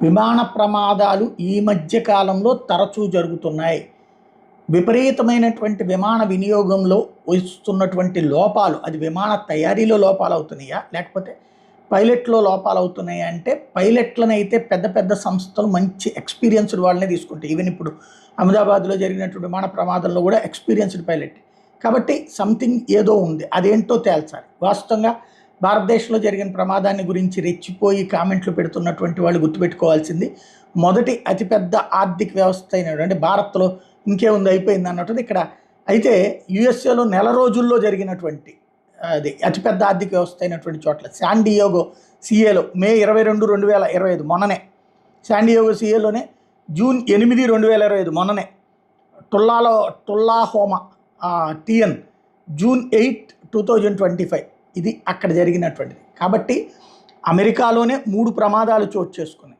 విమాన ప్రమాదాలు ఈ మధ్య కాలంలో తరచూ జరుగుతున్నాయి. విపరీతమైనటువంటి విమాన వినియోగంలో వస్తున్నటువంటి లోపాలు, అది విమాన తయారీలో లోపాలు అవుతున్నాయా, లేకపోతే పైలట్లో లోపాలు అవుతున్నాయా అంటే, పైలట్లనైతే పెద్ద పెద్ద సంస్థలు మంచి ఎక్స్పీరియన్స్డ్ వాళ్ళనే తీసుకుంటాయి. ఈవెన్ ఇప్పుడు అహ్మదాబాద్లో జరిగినటువంటి విమాన ప్రమాదంలో కూడా ఎక్స్పీరియన్స్డ్ పైలట్. కాబట్టి సంథింగ్ ఏదో ఉంది, అదేంటో తేల్చాలి. వాస్తవంగా భారతదేశంలో జరిగిన ప్రమాదాన్ని గురించి రెచ్చిపోయి కామెంట్లు పెడుతున్నటువంటి వాళ్ళు గుర్తుపెట్టుకోవాల్సింది, మొదటి అతిపెద్ద ఆర్థిక వ్యవస్థ అయినటువంటి భారత్లో ఇంకేముంది, అయిపోయింది అన్నట్టు ఇక్కడ. అయితే యుఎస్ఏలో నెల రోజుల్లో జరిగినటువంటి అది అతిపెద్ద ఆర్థిక వ్యవస్థ అయినటువంటి చోట్ల శాన్ డియేగో సిఏలో మే 22, 2025 మొన్ననే, శాన్ డియేగో సిఏలోనే జూన్ 8, 2025 మొన్ననే, టుల్లాహోమా టిఎన్ జూన్ 8, 2025 ఇది అక్కడ జరిగినటువంటిది. కాబట్టి అమెరికాలోనే 3 ప్రమాదాలు చోటు చేసుకున్నాయి.